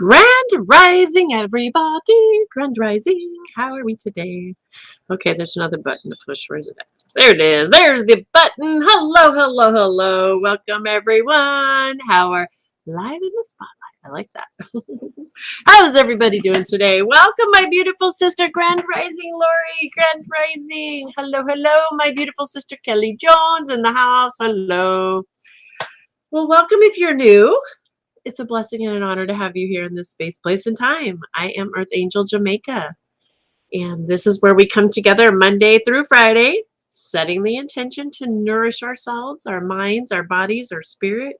Grand Rising, everybody. Grand Rising. How are we today? Okay, there's another button to push. Where is it at? There it is. There's the button. Hello, hello, hello. Welcome, everyone. How are live in the spotlight? I like that. How is everybody doing today? Welcome, my beautiful sister, Grand Rising Lori. Grand Rising. Hello, hello, my beautiful sister Kelly Jones in the house. Hello. Well, welcome if you're new. It's a blessing and an honor to have you here in this space, place, and time. I am Earth Angel Jamica, and this is where we come together Monday through Friday, setting the intention to nourish ourselves, our minds, our bodies, our spirit.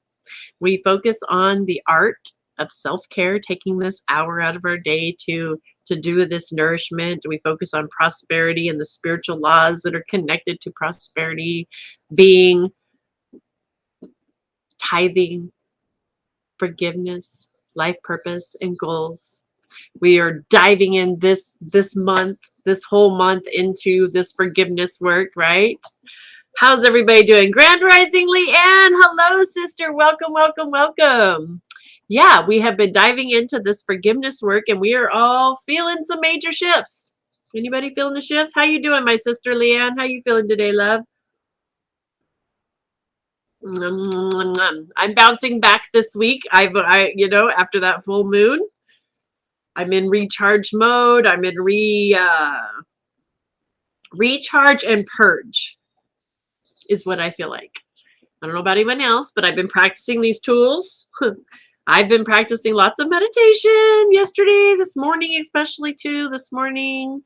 We focus on the art of self-care, taking this hour out of our day to do this nourishment. We focus on prosperity and the spiritual laws that are connected to prosperity, being, tithing, forgiveness, life purpose, and goals. We are diving in this month, this whole month into this forgiveness work, right? How's everybody doing? Grand Rising Leanne, hello sister, welcome, welcome, welcome. Yeah, we have been diving into this forgiveness work and we are all feeling some major shifts. Anybody feeling the shifts? How you doing, my sister Leanne? How you feeling today, love? I'm bouncing back this week. After that full moon, I'm in recharge mode. I'm in recharge and purge is what I feel like. I don't know about anyone else, but I've been practicing these tools. I've been practicing lots of meditation yesterday, this morning, especially too, this morning.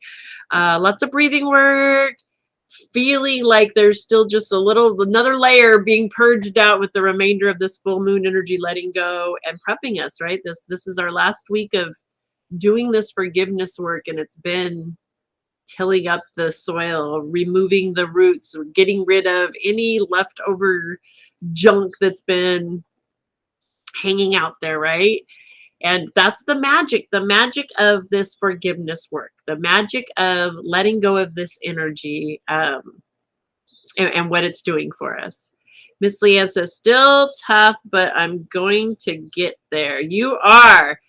Lots of breathing work. Feeling like there's still just another layer being purged out with the remainder of this full moon energy letting go and prepping us, right? This is our last week of doing this forgiveness work, and it's been tilling up the soil, removing the roots, getting rid of any leftover junk that's been hanging out there, right? And that's the magic of this forgiveness work, the magic of letting go of this energy and what it's doing for us. Miss Leanne says, still tough, but I'm going to get there. You are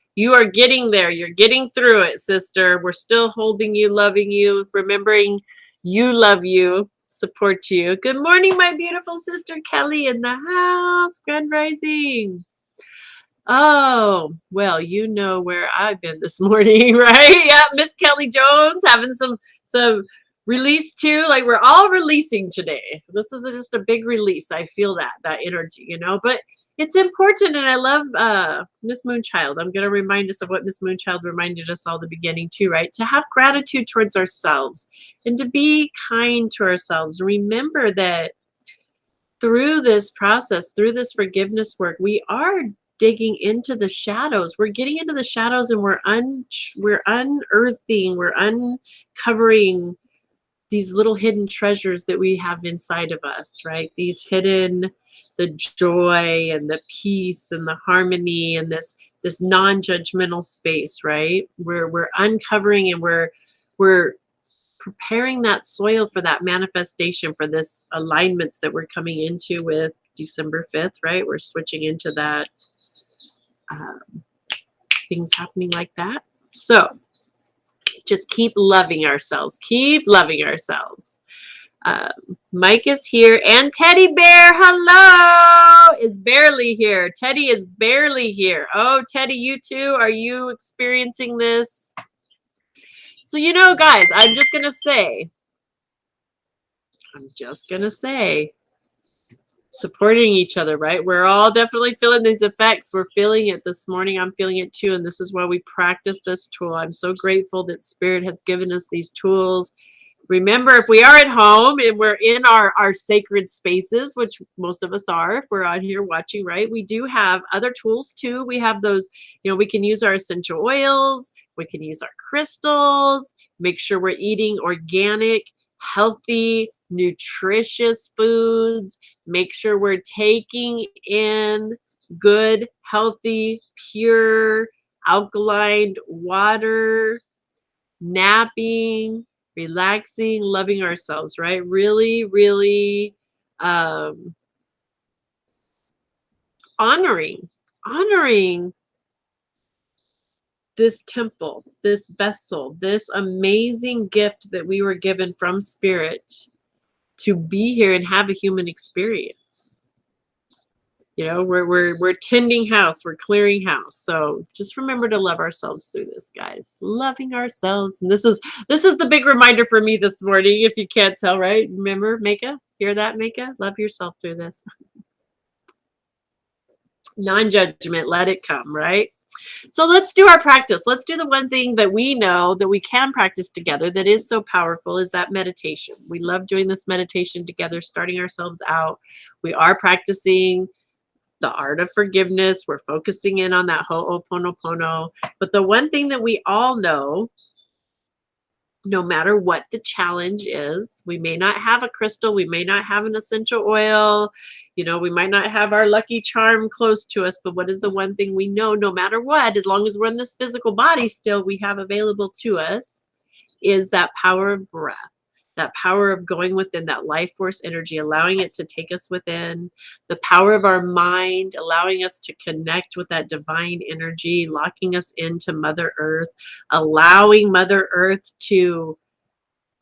getting there. You're getting through it, sister. We're still holding you, loving you, remembering you love you, support you. Good morning, my beautiful sister Kelly in the house. Grand Rising. Oh, well, you know where I've been this morning, right? Yeah, Miss Kelly Jones having some release too. Like we're all releasing today. This is just a big release. I feel that energy, but it's important. And I love Miss Moonchild. I'm going to remind us of what Miss Moonchild reminded us all at the beginning too, right? To have gratitude towards ourselves and to be kind to ourselves. Remember that through this process, through this forgiveness work, we are digging into the shadows. We're getting into the shadows and we're unearthing, we're uncovering these little hidden treasures that we have inside of us, right? These hidden, the joy and the peace and the harmony and this non-judgmental space, right? We're uncovering and we're preparing that soil for that manifestation, for this alignments that we're coming into with December 5th, right? We're switching into that things happening like that. So just keep loving ourselves. Keep loving ourselves. Mike is here and Teddy Bear, hello, is barely here. Teddy is barely here. Oh, Teddy, you too? Are you experiencing this? So, guys, I'm just going to say, supporting each other, right? We're all definitely feeling these effects. We're feeling it this morning. I'm feeling it too. And this is why we practice this tool. I'm so grateful that Spirit has given us these tools. Remember, if we are at home and we're in our sacred spaces, which most of us are, if we're out here watching, right? We do have other tools too. We have those, we can use our essential oils. We can use our crystals. Make sure we're eating organic, healthy, nutritious foods. Make sure we're taking in good, healthy, pure, alkaline water, napping, relaxing, loving ourselves, right? Really, really honoring this temple, this vessel, this amazing gift that we were given from Spirit to be here and have a human experience. You know, we're tending house, we're clearing house. So just remember to love ourselves through this, guys. Loving ourselves. And this is the big reminder for me this morning, if you can't tell, right? Remember, Mika? Hear that, Mika? Love yourself through this. Non-judgment, let it come, right? So let's do our practice. Let's do the one thing that we know that we can practice together that is so powerful, is that meditation. We love doing this meditation together, starting ourselves out. We are practicing the art of forgiveness. We're focusing in on that ho'oponopono. But the one thing that we all know, no matter what the challenge is, we may not have a crystal, we may not have an essential oil, you know, we might not have our lucky charm close to us, but what is the one thing we know, no matter what, as long as we're in this physical body still, we have available to us, is that power of breath. That power of going within, that life force energy, allowing it to take us within, the power of our mind, allowing us to connect with that divine energy, locking us into Mother Earth, allowing Mother Earth to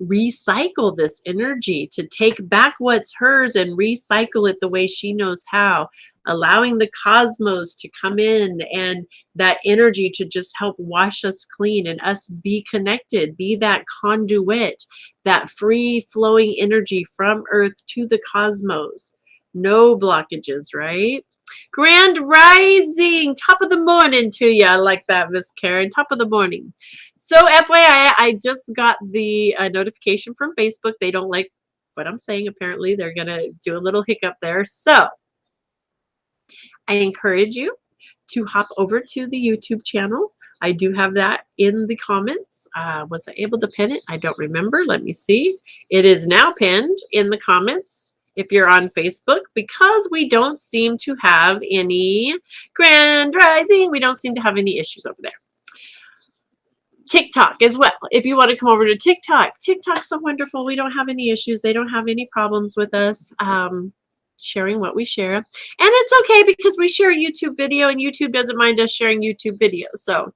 recycle this energy, to take back what's hers and recycle it the way she knows how, allowing the cosmos to come in and that energy to just help wash us clean and us be connected, be that conduit, that free flowing energy from earth to the cosmos. No blockages, right? Grand rising, top of the morning to you. I like that, Miss Karen, top of the morning. So FYI, I just got the notification from Facebook. They don't like what I'm saying. Apparently, they're going to do a little hiccup there. So I encourage you to hop over to the YouTube channel. I do have that in the comments. Was I able to pin it? I don't remember. Let me see. It is now pinned in the comments if you're on Facebook, because we don't seem to have any grand rising. We don't seem to have any issues over there. TikTok as well. If you want to come over to TikTok, TikTok's so wonderful. We don't have any issues. They don't have any problems with us sharing what we share. And it's okay because we share a YouTube video and YouTube doesn't mind us sharing YouTube videos. So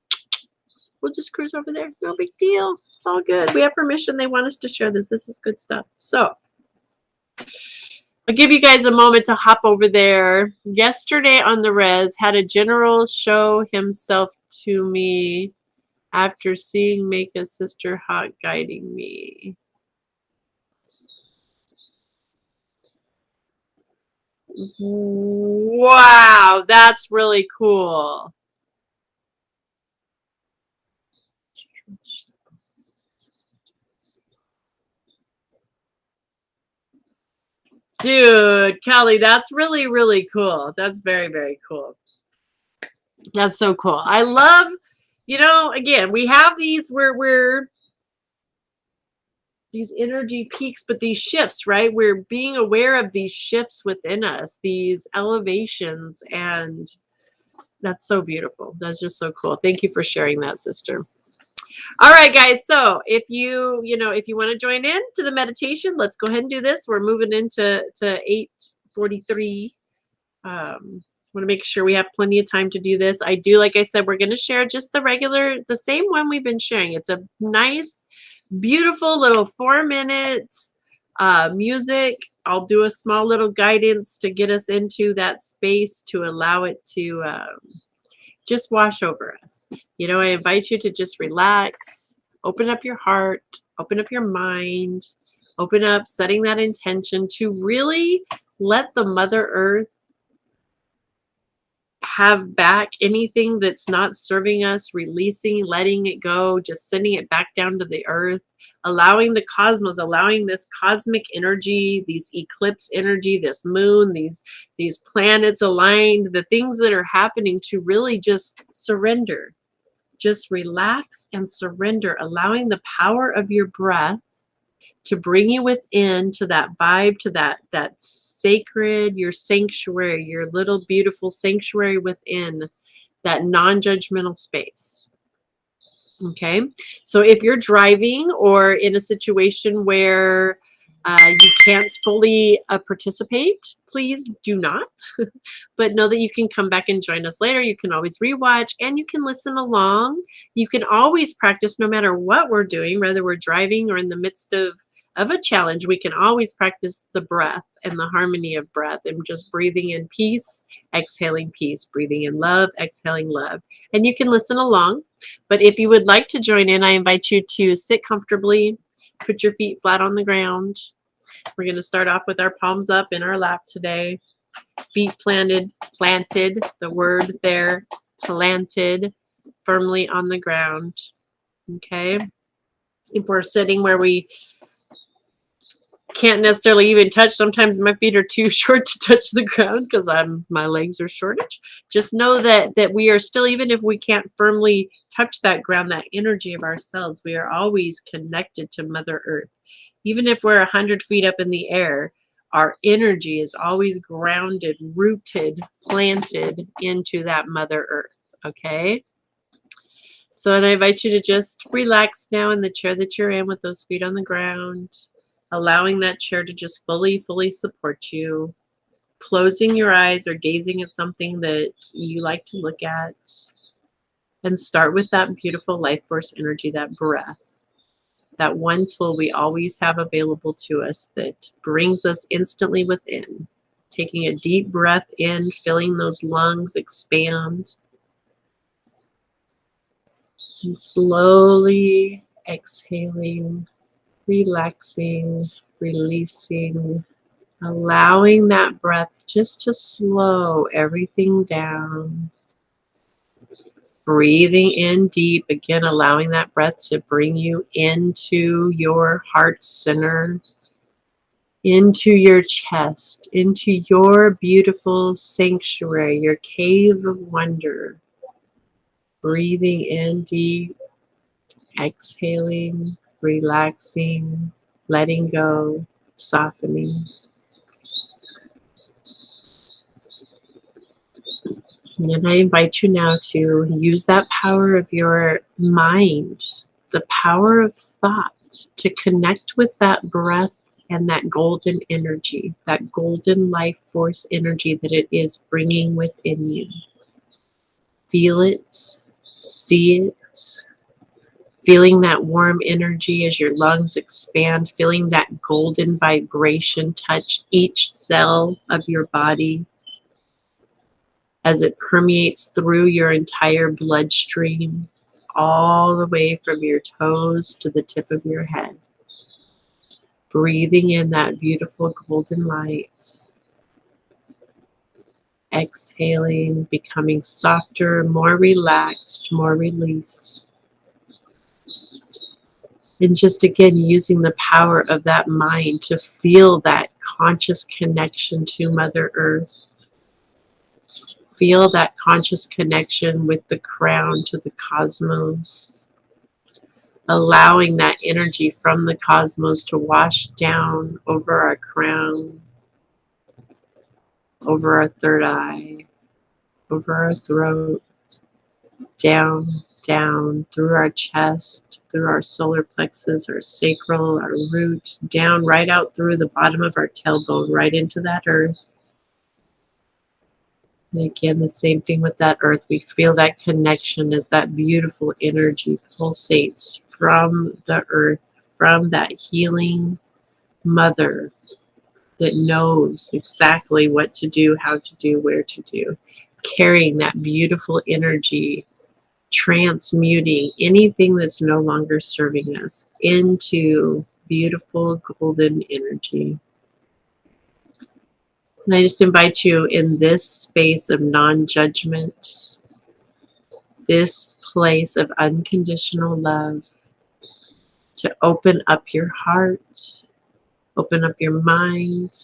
we'll just cruise over there. No big deal. It's all good. We have permission. They want us to share this. This is good stuff. So I'll give you guys a moment to hop over there. Yesterday on the res, had a general show himself to me after seeing Make a Sister Hot guiding me. Wow, that's really cool. Dude, Kelly, that's really, really cool. That's very, very cool. That's so cool. I love, you know, again, we have these we're these energy peaks, but these shifts, right? We're being aware of these shifts within us, these elevations, and that's so beautiful. That's just so cool. Thank you for sharing that, sister. All right, guys. So if you want to join in to the meditation, let's go ahead and do this. We're moving into 8:43. Want to make sure we have plenty of time to do this. I do, like I said, we're going to share just the same one we've been sharing. It's a nice, beautiful little 4-minute music. I'll do a small little guidance to get us into that space to allow it to just wash over us. You know, I invite you to just relax, open up your heart, open up your mind, open up, setting that intention to really let the Mother Earth have back anything that's not serving us, releasing, letting it go, just sending it back down to the earth, allowing the cosmos, allowing this cosmic energy, these eclipse energy, this moon, these planets aligned, the things that are happening to really just surrender. Just relax and surrender, allowing the power of your breath to bring you within to that vibe, to that sacred, your sanctuary, your little beautiful sanctuary within that non-judgmental space. Okay, so if you're driving or in a situation where You can't fully participate. Please do not. But know that you can come back and join us later. You can always rewatch and you can listen along. You can always practice no matter what we're doing, whether we're driving or in the midst of a challenge. We can always practice the breath and the harmony of breath and just breathing in peace, exhaling peace, breathing in love, exhaling love. And you can listen along. But if you would like to join in, I invite you to sit comfortably. Put your feet flat on the ground. We're going to start off with our palms up in our lap today. Feet planted, the word there, planted firmly on the ground. Okay. If we're sitting where we can't necessarily even touch, sometimes my feet are too short to touch the ground because my legs are shortish. Just know that we are still, even if we can't firmly touch that ground, that energy of ourselves, we are always connected to Mother Earth. Even if we're 100 feet up in the air, our energy is always grounded, rooted, planted into that Mother Earth. Okay? So I invite you to just relax now in the chair that you're in with those feet on the ground, allowing that chair to just fully support you, closing your eyes or gazing at something that you like to look at, and start with that beautiful life force energy, that breath. That one tool we always have available to us that brings us instantly within. Taking a deep breath in, feeling those lungs expand. And slowly exhaling, relaxing, releasing, allowing that breath just to slow everything down. Breathing in deep, again, allowing that breath to bring you into your heart center, into your chest, into your beautiful sanctuary, your cave of wonder. Breathing in deep, exhaling, relaxing, letting go, softening. And then I invite you now to use that power of your mind, the power of thought, to connect with that breath and that golden energy, that golden life force energy that it is bringing within you. Feel it, see it, feeling that warm energy as your lungs expand, feeling that golden vibration touch each cell of your body as it permeates through your entire bloodstream, all the way from your toes to the tip of your head. Breathing in that beautiful golden light. Exhaling, becoming softer, more relaxed, more released. And just again, using the power of that mind to feel that conscious connection to Mother Earth. Feel that conscious connection with the crown to the cosmos. Allowing that energy from the cosmos to wash down over our crown, over our third eye, over our throat, down through our chest, through our solar plexus, our sacral, our root, down right out through the bottom of our tailbone, right into that earth. And again, the same thing with that earth. We feel that connection as that beautiful energy pulsates from the earth, from that healing mother that knows exactly what to do, how to do, where to do. Carrying that beautiful energy, transmuting anything that's no longer serving us into beautiful golden energy. And I just invite you in this space of non-judgment, this place of unconditional love, to open up your heart, open up your mind,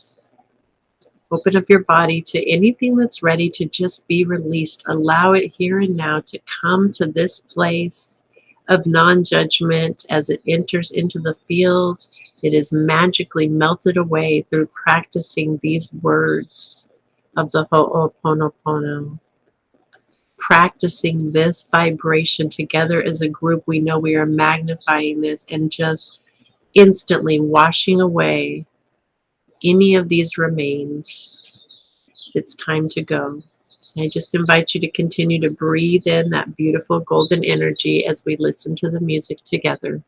open up your body to anything that's ready to just be released. Allow it here and now to come to this place of non-judgment as it enters into the field. It is magically melted away through practicing these words of the Ho'oponopono. Practicing this vibration together as a group, we know we are magnifying this and just instantly washing away any of these remains, it's time to go. I just invite you to continue to breathe in that beautiful golden energy as we listen to the music together.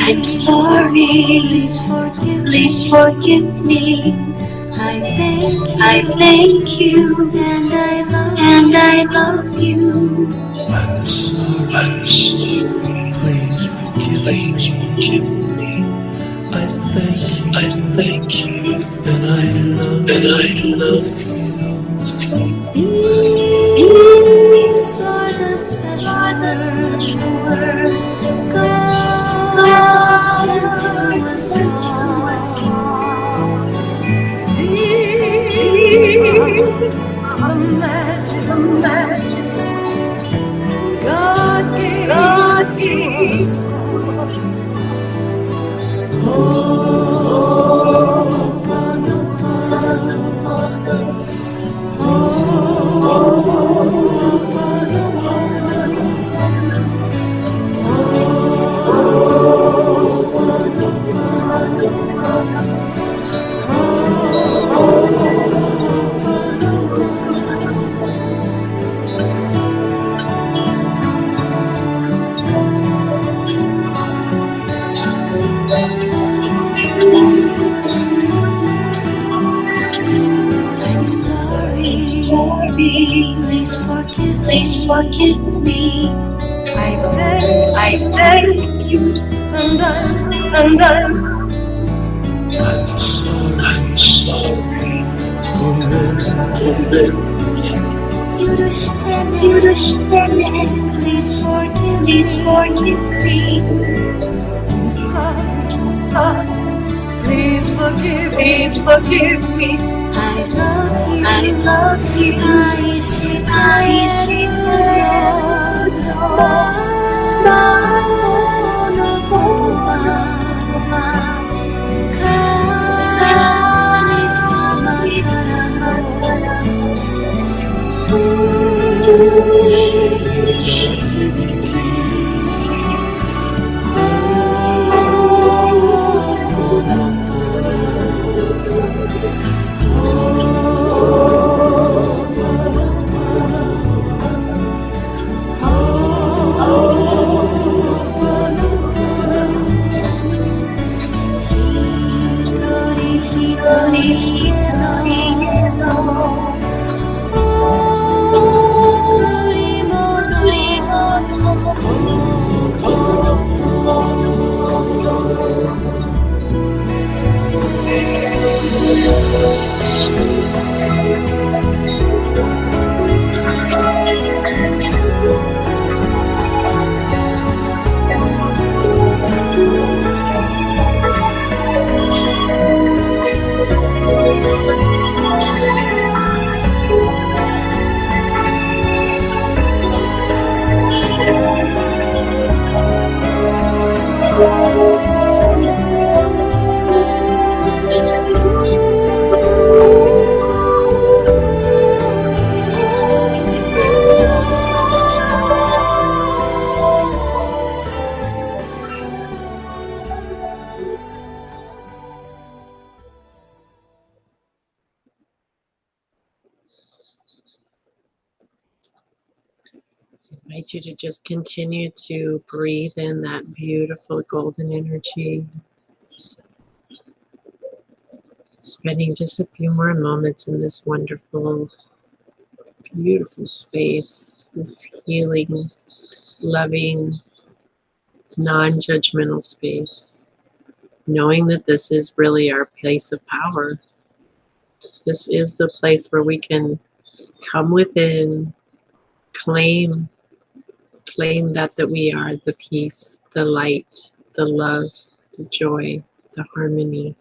I'm sorry, please forgive me. I thank you, and I love you. I'm sorry, please forgive me. I thank you, and I love you. These are the special words God sent to us all. These are the magic words God gave to us. Oh, Pono, Pono. I'm sorry, please forgive me. I thank you, and I'm sorry, remember. 許してね Please forgive me. I'm sorry, please forgive me. I love you. 愛してるよ。魔法の言葉。神様からI invite you to just continue to breathe in that beautiful golden energy. Spending just a few more moments in this wonderful, beautiful space, this healing, loving, non-judgmental space, knowing that this is really our place of power. This is the place where we can come within, claim that we are the peace, the light, the love, the joy, the harmony.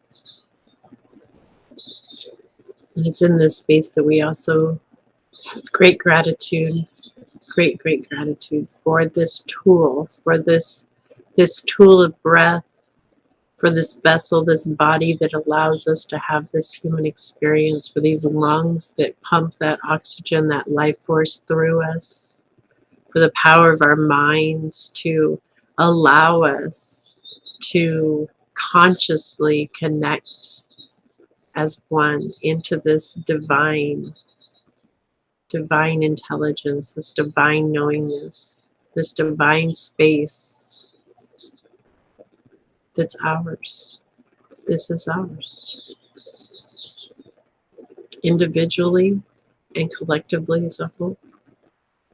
And it's in this space that we also have great gratitude for this tool, for this tool of breath, for this vessel, this body that allows us to have this human experience, for these lungs that pump that oxygen, that life force through us, for the power of our minds to allow us to consciously connect as one into this divine intelligence, this divine knowingness, this divine space that's ours. This is ours. Individually and collectively as a whole,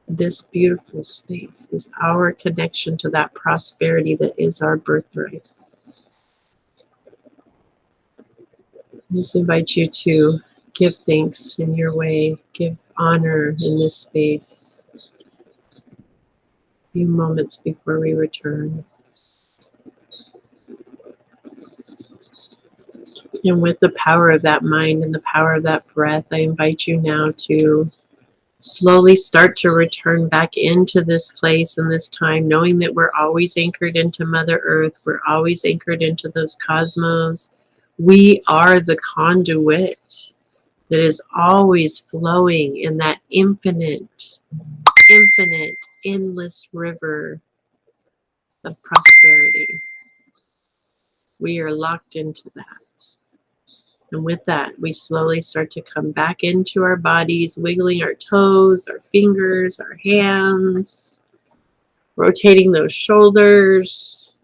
this beautiful space is our connection to that prosperity that is our birthright. I just invite you to give thanks in your way, give honor in this space. A few moments before we return. And with the power of that mind and the power of that breath, I invite you now to slowly start to return back into this place and this time, knowing that we're always anchored into Mother Earth. We're always anchored into those cosmos. We are the conduit that is always flowing in that infinite, endless river of prosperity. We are locked into that. And with that, we slowly start to come back into our bodies, wiggling our toes, our fingers, our hands, rotating those shoulders,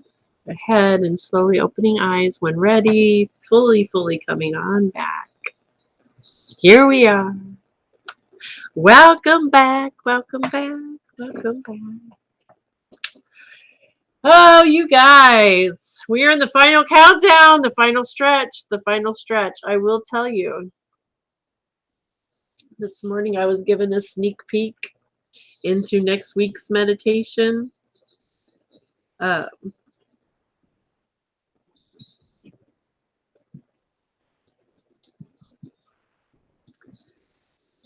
the head, and slowly opening eyes when ready, fully coming on back. Here we are. Welcome back, welcome back, welcome back. Oh, you guys, we are in the final countdown, the final stretch. I will tell you, this morning I was given a sneak peek into next week's meditation.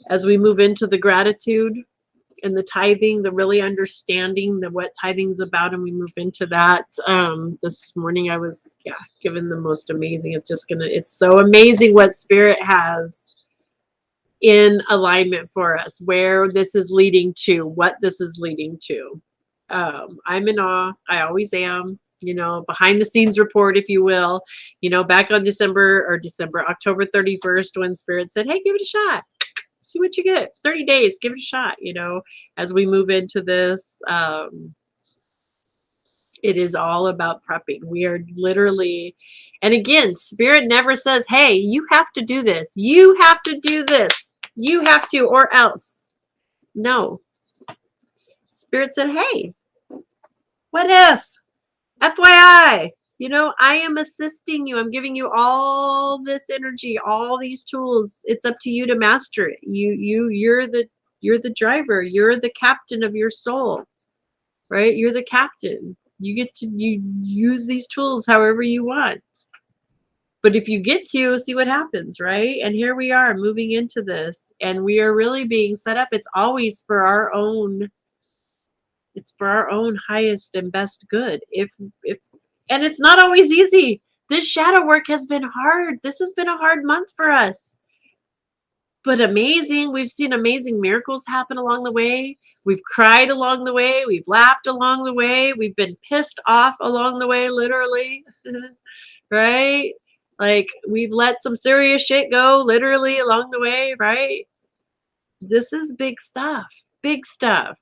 As we move into the gratitude and the tithing, the really understanding what tithing's about, and we move into that. This morning I was given the most amazing. It's so amazing what Spirit has in alignment for us, where this is leading to, what this is leading to. I'm in awe. I always am. Behind the scenes report, if you will. Back on October 31st, when Spirit said, "Hey, give it a shot. See what you get. 30 days, give it a shot." As we move into this, it is all about prepping. We are literally, and again, Spirit never says, "Hey, you have to do this. You have to do this. You have to, or else." No. Spirit said, "Hey, what if? FYI, I am assisting you. I'm giving you all this energy, all these tools. It's up to you to master it. You're the driver. You're the captain of your soul, right? You're the captain. You get to use these tools however you want. But if you get to, see what happens, right?" And here we are moving into this, and we are really being set up. It's always for our own. It's for our own highest and best good. And it's not always easy. This shadow work has been hard. This has been a hard month for us. But amazing. We've seen amazing miracles happen along the way. We've cried along the way. We've laughed along the way. We've been pissed off along the way, literally. Right? Like, we've let some serious shit go, literally, along the way, right? This is big stuff. Big stuff.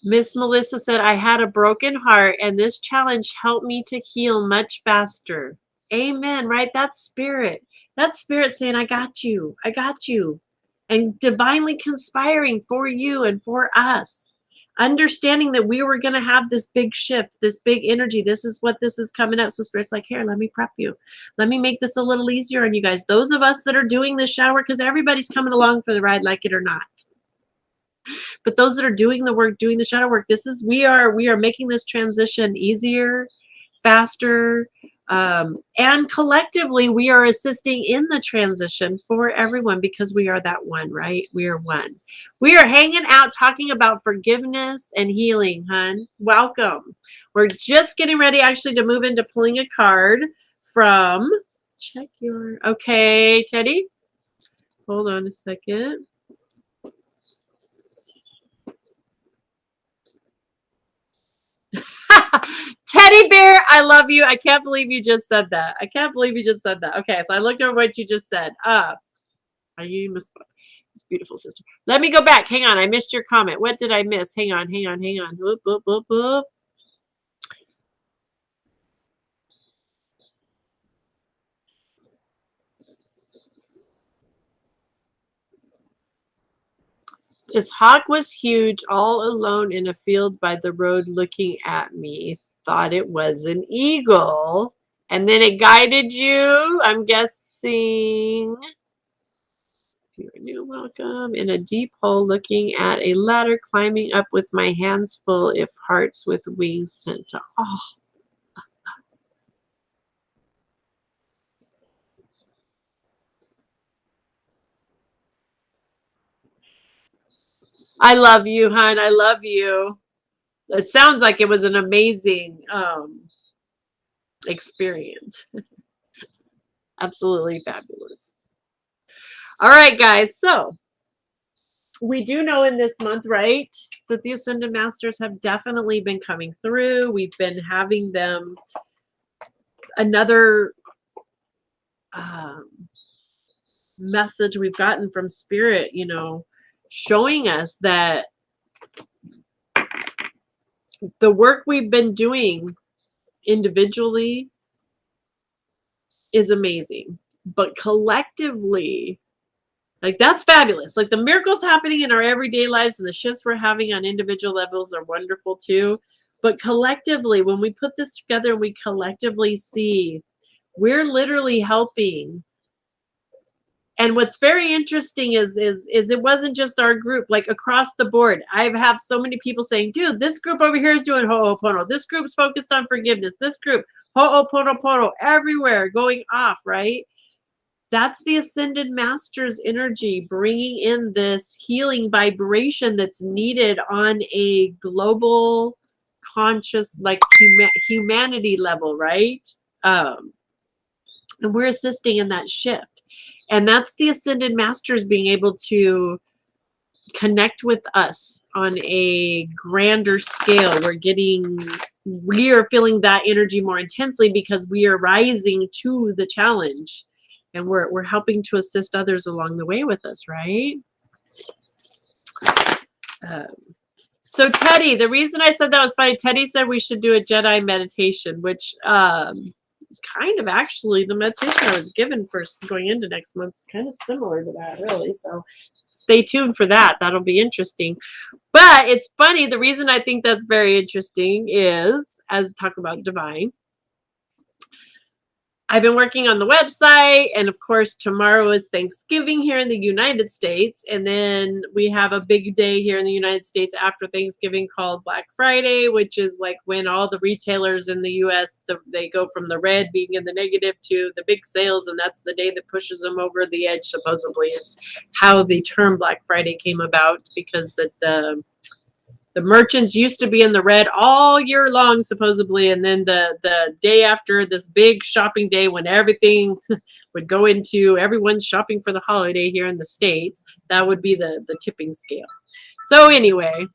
Miss Melissa said, I had a broken heart and this challenge helped me to heal much faster. Amen, right? That's spirit. That's spirit saying, I got you. I got you. And divinely conspiring for you and for us. Understanding that we were going to have this big shift, this big energy. This is what this is coming up. So spirit's like, here, let me prep you. Let me make this a little easier on you guys. Those of us that are doing this shower, because everybody's coming along for the ride, like it or not. But those that are doing the work, doing the shadow work, this is we are making this transition easier, faster, and collectively we are assisting in the transition for everyone because we are that one, right? We are one. We are hanging out talking about forgiveness and healing, hun. Welcome. We're just getting ready actually to move into pulling a card from, check your, okay, Teddy. Hold on a second. Teddy bear, I love you. I can't believe you just said that. I can't believe you just said that. Okay, so I looked over what you just said. Are you Miss beautiful sister? Let me go back. Hang on. I missed your comment. What did I miss? Hang on. Whoop, whoop, whoop, whoop. His hawk was huge, all alone in a field by the road looking at me. Thought it was an eagle. And then it guided you, I'm guessing. You're new, welcome. In a deep hole looking at a ladder, climbing up with my hands full, if hearts with wings sent to. Oh. I love you, hon. I love you. It sounds like it was an amazing experience. Absolutely fabulous. All right, guys. So we do know in this month, right, that the Ascended Masters have definitely been coming through. We've been having them another message we've gotten from Spirit, you know, showing us that the work we've been doing individually is amazing, but collectively, like, that's fabulous. Like, the miracles happening in our everyday lives and the shifts we're having on individual levels are wonderful too. But collectively, when we put this together, we collectively see we're literally helping. And what's very interesting is it wasn't just our group, like across the board. I have so many people saying, dude, this group over here is doing Ho'opono. This group's focused on forgiveness. This group, Ho'opono Pono, everywhere going off, right? That's the Ascended Masters energy bringing in this healing vibration that's needed on a global conscious, like humanity level, right? And we're assisting in that shift. And that's the Ascended Masters being able to connect with us on a grander scale. We are feeling that energy more intensely because we are rising to the challenge. And we're helping to assist others along the way with us, right? So Teddy, the reason I said that was funny, Teddy said we should do a Jedi meditation, which kind of actually the meditation I was given for going into next month is kind of similar to that, really. So stay tuned for that. That'll be interesting. But it's funny. The reason I think that's very interesting is, as talk about divine, I've been working on the website, and of course tomorrow is Thanksgiving here in the United States, and then we have a big day here in the United States after Thanksgiving called Black Friday, which is like when all the retailers in the US, they go from the red being in the negative to the big sales, and that's the day that pushes them over the edge, supposedly, is how the term Black Friday came about, because the merchants used to be in the red all year long, supposedly, and then the day after this big shopping day when everything would go into everyone's shopping for the holiday here in the States, that would be the tipping scale. So anyway,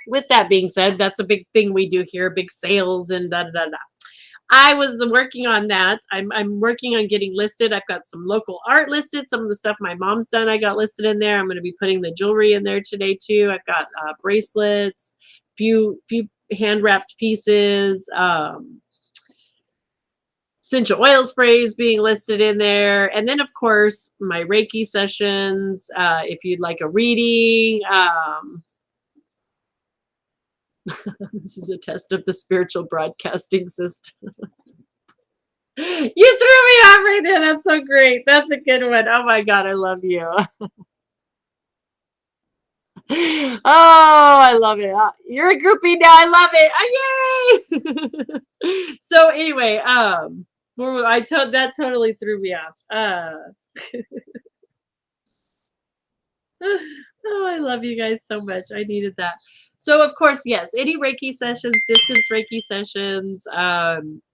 with that being said, that's a big thing we do here, big sales and da-da-da-da. I was working on that. I'm working on getting listed. I've got some local art listed. Some of the stuff my mom's done, I got listed in there. I'm going to be putting the jewelry in there today too. I've got bracelets, few hand wrapped pieces, essential oil sprays being listed in there, and then of course my Reiki sessions. If you'd like a reading. This is a test of the spiritual broadcasting system. You threw me off right there. That's so great. That's a good one. Oh my God, I love you. Oh, I love it. You're a groupie now. I love it. Oh, yay. So anyway, that totally threw me off. Oh, I love you guys so much. I needed that. So of course, yes, any Reiki sessions, distance Reiki sessions,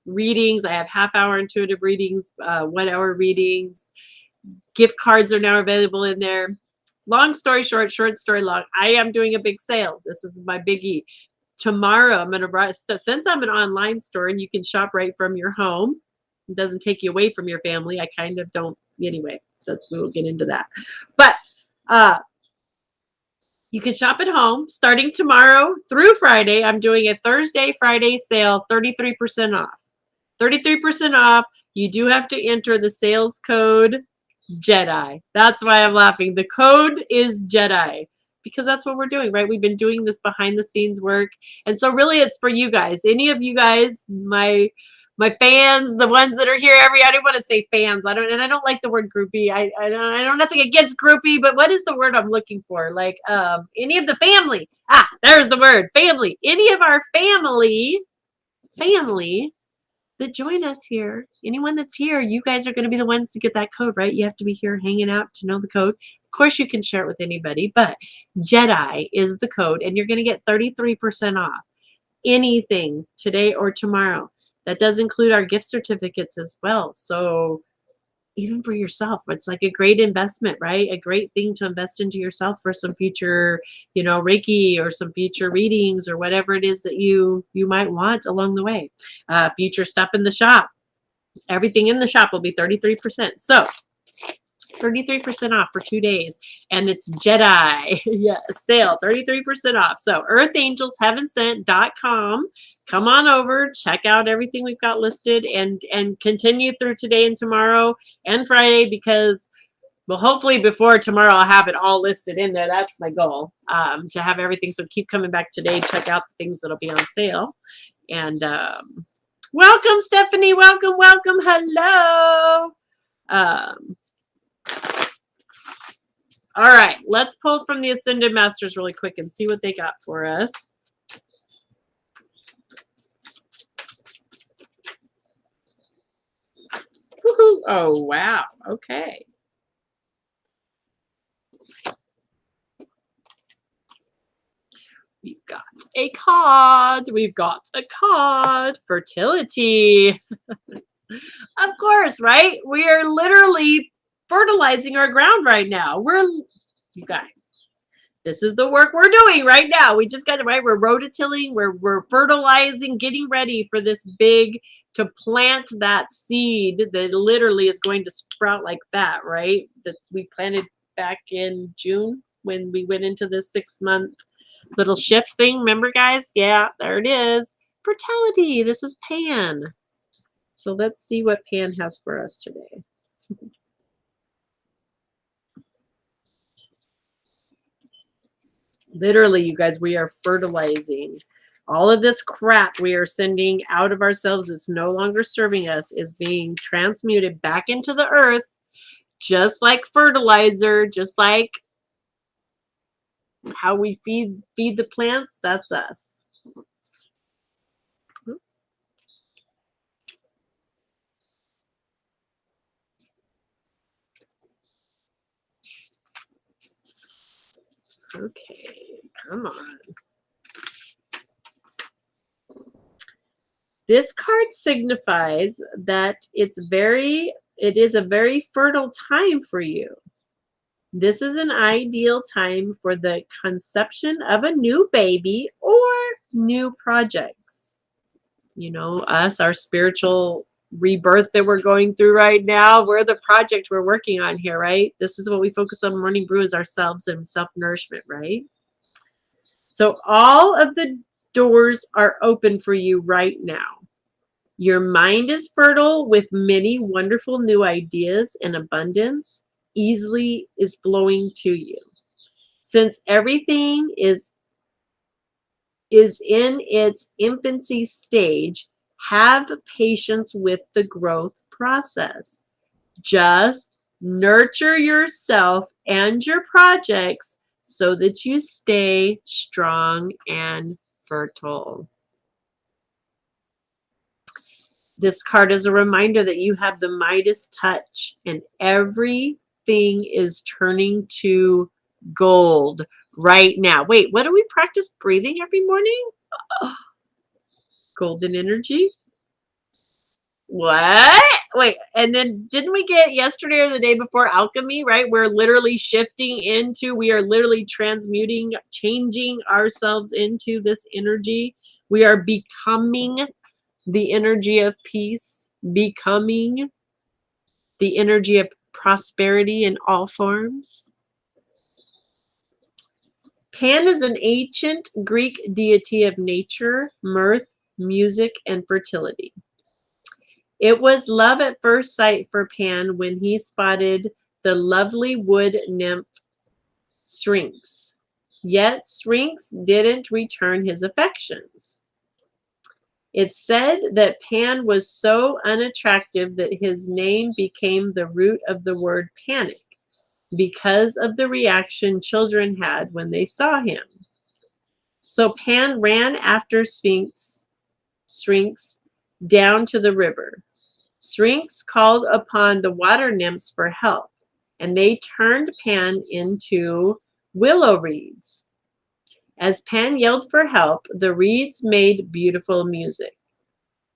readings. I have half-hour intuitive readings, 1 hour readings. Gift cards are now available in there. Long story short, short story long, I am doing a big sale. This is my biggie. Tomorrow, I'm going to, since I'm an online store and you can shop right from your home, it doesn't take you away from your family. I kind of don't, anyway, we will get into that. But you can shop at home starting tomorrow through Friday. I'm doing a Thursday, Friday sale, 33% off. 33% off. You do have to enter the sales code Jedi. That's why I'm laughing. The code is Jedi because that's what we're doing, right? We've been doing this behind the scenes work. And so really it's for you guys. Any of you guys, my fans, the ones that are here I don't want to say fans. I don't like the word groupie. I don't nothing against groupie, but what is the word I'm looking for? Like any of the family. There's the word, family. Any of our family that join us here, anyone that's here, you guys are going to be the ones to get that code, right? You have to be here hanging out to know the code. Of course, you can share it with anybody, but Jedi is the code, and you're going to get 33% off anything today or tomorrow. That does include our gift certificates as well. So even for yourself, it's like a great investment, right? A great thing to invest into yourself for some future, Reiki or some future readings or whatever it is that you might want along the way. Future stuff in the shop. Everything in the shop will be 33%. So 33% off for 2 days, and it's Jedi. Yeah, sale, 33% off. So earthangelsheavensent.com. Come on over, check out everything we've got listed, and continue through today and tomorrow and Friday, because well, hopefully before tomorrow I'll have it all listed in there. That's my goal, to have everything. So keep coming back today. Check out the things that'll be on sale. And welcome, Stephanie. Welcome. Hello. All right, let's pull from the Ascended Masters really quick and see what they got for us. Woohoo. Oh, wow. Okay. We've got a card. Fertility. Of course, right? We are literally fertilizing our ground right now. You guys, this is the work we're doing right now. We just got it right. We're rototilling, we're fertilizing, getting ready for this to plant that seed that literally is going to sprout like that, right? That we planted back in June when we went into this 6-month little shift thing. Remember, guys? Yeah, there it is. Fertility. This is Pan. So let's see what Pan has for us today. Literally, you guys, we are fertilizing. All of this crap we are sending out of ourselves that's no longer serving us is being transmuted back into the earth, just like fertilizer, just like how we feed the plants. That's us. Oops. Okay, come on. This card signifies that it is a very fertile time for you. This is an ideal time for the conception of a new baby or new projects. You know, us, our spiritual rebirth that we're going through right now. We're the project we're working on here, right? This is what we focus on Morning Brew is ourselves and self-nourishment, right? So all of the doors are open for you right now. Your mind is fertile with many wonderful new ideas and abundance easily is flowing to you. Since everything is in its infancy stage, have patience with the growth process. Just nurture yourself and your projects so that you stay strong and fertile. This card is a reminder that you have the Midas touch and everything is turning to gold right now. Wait, what do we practice breathing every morning? Oh, golden energy. What? Wait, and then didn't we get yesterday or the day before alchemy, right? We're literally shifting into, we are literally transmuting, changing ourselves into this energy. We are becoming the energy of peace, becoming the energy of prosperity in all forms. Pan is an ancient Greek deity of nature, mirth, music, and fertility. It was love at first sight for Pan when he spotted the lovely wood nymph Syrinx. Yet Syrinx didn't return his affections. It's said that Pan was so unattractive that his name became the root of the word panic because of the reaction children had when they saw him. So Pan ran after Syrinx down to the river. Syrinx called upon the water nymphs for help, and they turned Pan into willow reeds. As Pan yelled for help, the reeds made beautiful music.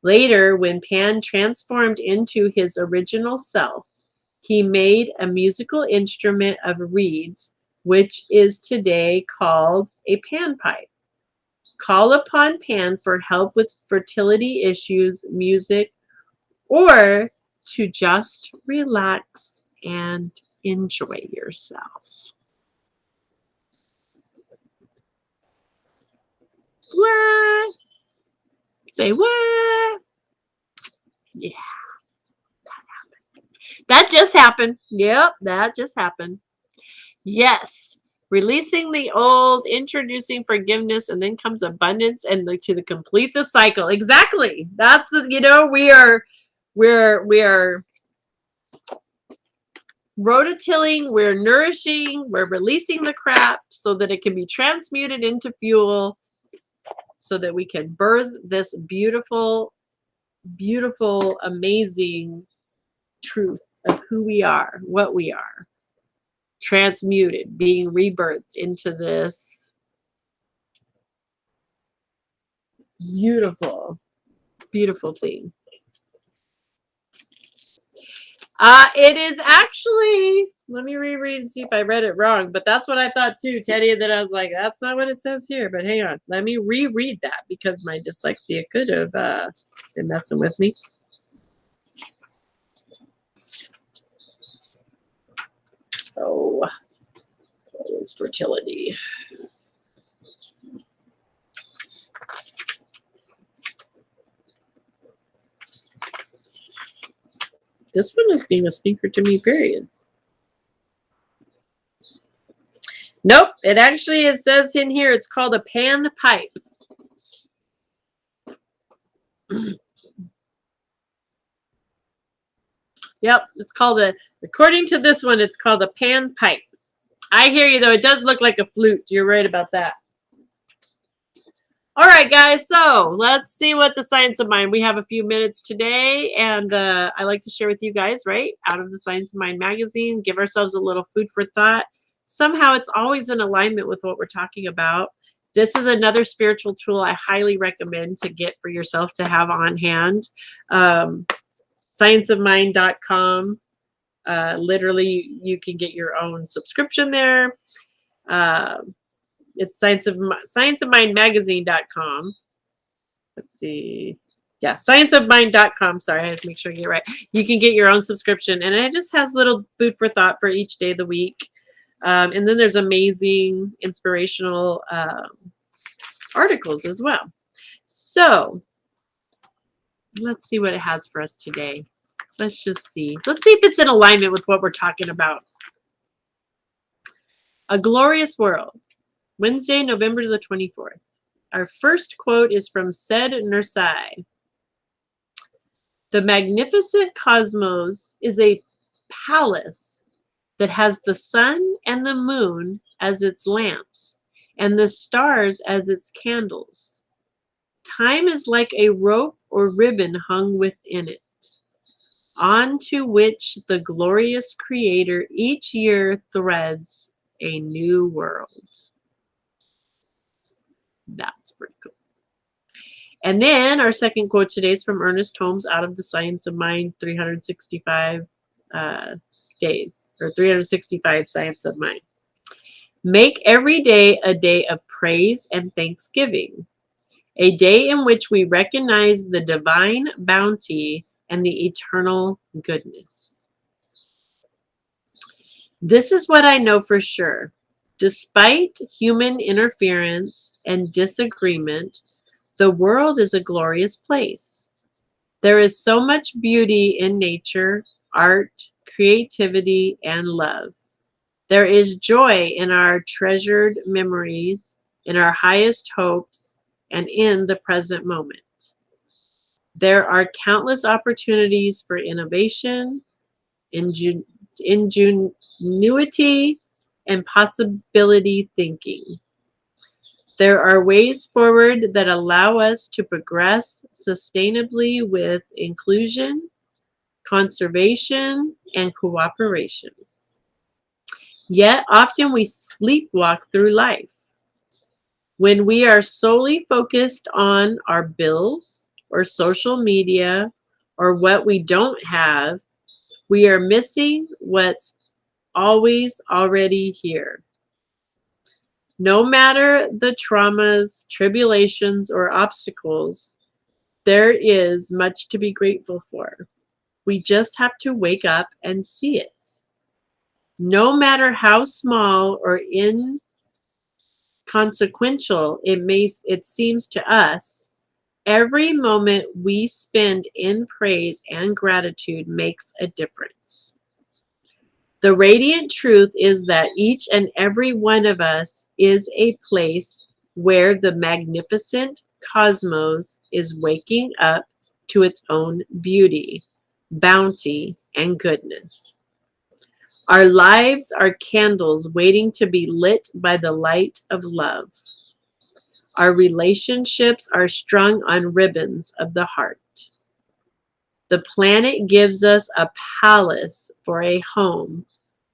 Later, when Pan transformed into his original self, he made a musical instrument of reeds, which is today called a panpipe. Call upon Pan for help with fertility issues, music, or to just relax and enjoy yourself. What? Say what? Yeah, that just happened. Yep, that just happened. Yes. Releasing the old, introducing forgiveness, and then comes abundance and to complete the cycle. Exactly. That's the, you know, we are rototilling, we're nourishing, we're releasing the crap so that it can be transmuted into fuel so that we can birth this beautiful, beautiful, amazing truth of who we are, what we are. Transmuted, being rebirthed into this beautiful, beautiful thing. It is actually, let me reread and see if I read it wrong, but that's what I thought too, Teddy. And then I was like, that's not what it says here, but hang on. Let me reread that because my dyslexia could have been messing with me. Oh, what is fertility? This one is being a stinker to me, period. Nope, it actually, it says in here, it's called a pan pipe. Yep, it's called a, according to this one, it's called a pan pipe. I hear you though, it does look like a flute. You're right about that. All right, guys, so let's see what the Science of Mind. We have a few minutes today, and I like to share with you guys, right, out of the Science of Mind magazine, give ourselves a little food for thought. Somehow it's always in alignment with what we're talking about. This is another spiritual tool I highly recommend to get for yourself to have on hand. Scienceofmind.com. Literally, you can get your own subscription there. It's scienceofmindmagazine.com. Let's see. Yeah, scienceofmind.com. Sorry, I have to make sure I get it right. You can get your own subscription, and it just has little food for thought for each day of the week. And then there's amazing inspirational articles as well. So let's see what it has for us today. Let's just see. Let's see if it's in alignment with what we're talking about. A Glorious World, Wednesday, November the 24th. Our first quote is from Said Nursai. The magnificent cosmos is a palace that has the sun and the moon as its lamps and the stars as its candles. Time is like a rope or ribbon hung within it, onto which the glorious Creator each year threads a new world. That's pretty cool. And then our second quote today is from Ernest Holmes, Out of the Science of Mind, 365 days, or 365 Science of Mind. Make every day a day of praise and thanksgiving, a day in which we recognize the divine bounty and the eternal goodness. This is what I know for sure. Despite human interference and disagreement, the world is a glorious place. There is so much beauty in nature, art, creativity, and love. There is joy in our treasured memories, in our highest hopes, and in the present moment. There are countless opportunities for innovation, ingenuity, and possibility thinking. There are ways forward that allow us to progress sustainably with inclusion, conservation, and cooperation. Yet often we sleepwalk through life. When we are solely focused on our bills or social media or what we don't have, we are missing what's always already here. No matter the traumas, tribulations, or obstacles, there is much to be grateful for. We just have to wake up and see it. No matter how small or inconsequential it seems to us, every moment we spend in praise and gratitude makes a difference. The radiant truth is that each and every one of us is a place where the magnificent cosmos is waking up to its own beauty, bounty, and goodness. Our lives are candles waiting to be lit by the light of love. Our relationships are strung on ribbons of the heart. The planet gives us a palace for a home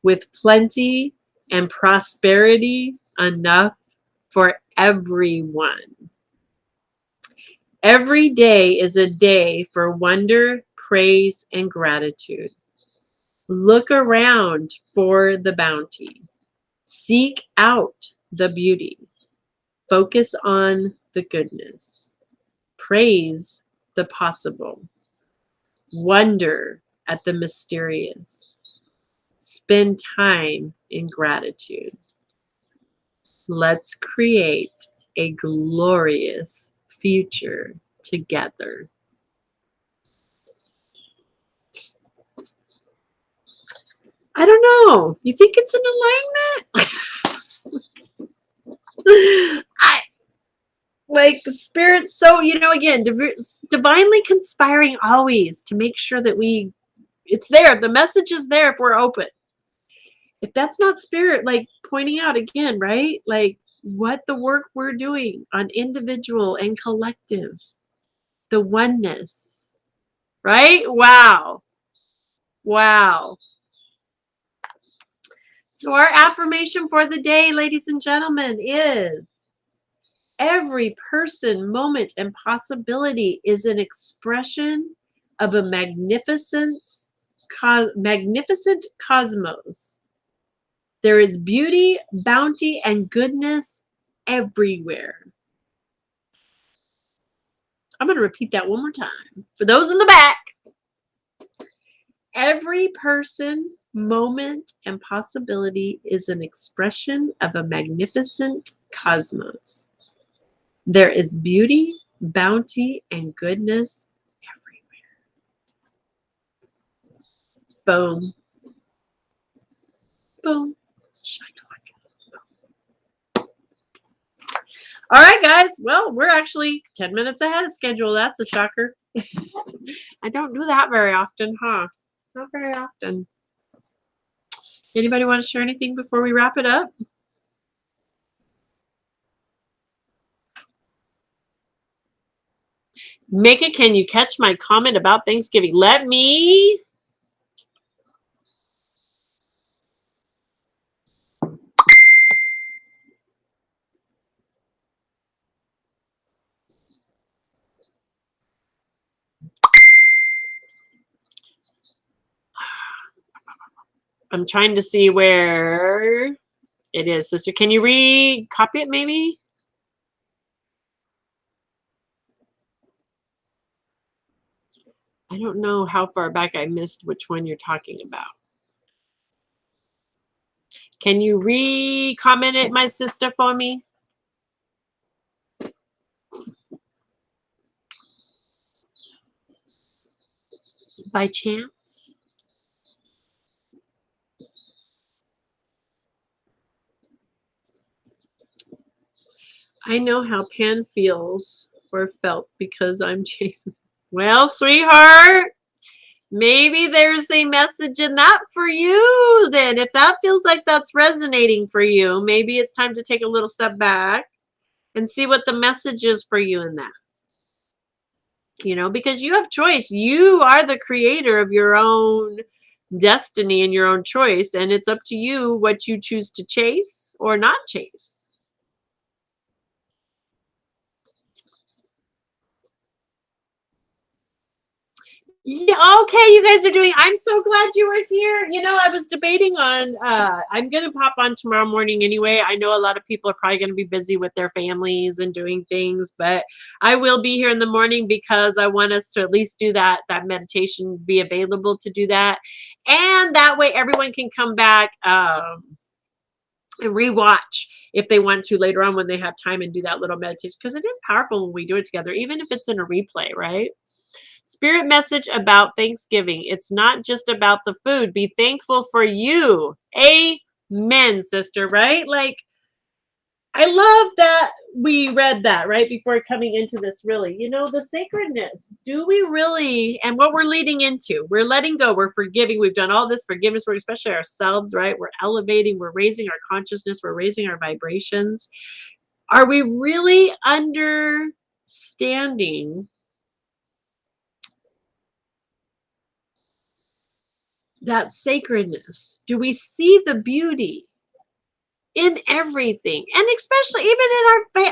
with plenty and prosperity enough for everyone. Every day is a day for wonder, praise, and gratitude. Look around for the bounty. Seek out the beauty. Focus on the goodness. Praise the possible. Wonder at the mysterious. Spend time in gratitude. Let's create a glorious future together. I don't know. You think it's in alignment? Like spirit, so again, divinely conspiring always to make sure that it's there. The message is there if we're open. If that's not spirit, like pointing out again, right? Like what the work we're doing on individual and collective, the oneness, right? Wow. So our affirmation for the day, ladies and gentlemen, is every person, moment, and possibility is an expression of a magnificent cosmos. There is beauty, bounty, and goodness everywhere. I'm going to repeat that one more time. For those in the back, every person, moment, and possibility is an expression of a magnificent cosmos. There is beauty, bounty, and goodness everywhere. Boom. Boom. All right, guys. Well, we're actually 10 minutes ahead of schedule. That's a shocker. I don't do that very often, huh? Not very often. Anybody want to share anything before we wrap it up? Mika, can you catch my comment about Thanksgiving? Let me. I'm trying to see where it is, sister. Can you re-copy it maybe? I don't know how far back I missed which one you're talking about. Can you re-comment it, my sister, for me? By chance? I know how Pan feels or felt because I'm Jason. Well, sweetheart, maybe there's a message in that for you then. If that feels like that's resonating for you, maybe it's time to take a little step back and see what the message is for you in that. You know, because you have choice. You are the creator of your own destiny and your own choice. And it's up to you what you choose to chase or not chase. Yeah, okay, you guys are doing. I'm so glad you were here. You know, I was debating on I'm gonna pop on tomorrow morning anyway. I know a lot of people are probably gonna be busy with their families and doing things, but I will be here in the morning because I want us to at least do that meditation, be available to do that. And that way everyone can come back and rewatch if they want to later on when they have time and do that little meditation, because it is powerful when we do it together, even if it's in a replay, right? Spirit message about Thanksgiving. It's not just about the food. Be thankful for you. Amen, sister, right? Like, I love that we read that right before coming into this, really. You know, the sacredness. Do we really, and what we're leading into, we're letting go, we're forgiving. We've done all this forgiveness work, especially ourselves, right? We're elevating, we're raising our consciousness, we're raising our vibrations. Are we really understanding that sacredness? Do we see the beauty in everything? And especially even in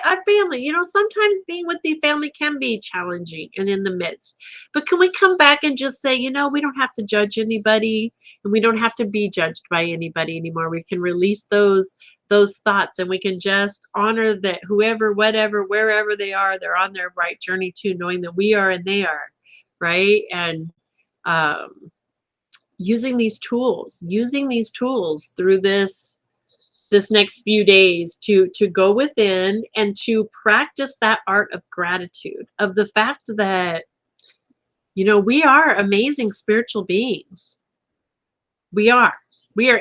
our family, you know, sometimes being with the family can be challenging and in the midst, but can we come back and just say, you know, we don't have to judge anybody and we don't have to be judged by anybody anymore. We can release those thoughts and we can just honor that whoever, whatever, wherever they are, they're on their right journey too, knowing that we are and they are, right? And using these tools through this next few days to go within and to practice that art of gratitude, of the fact that, you know, we are amazing spiritual beings. We are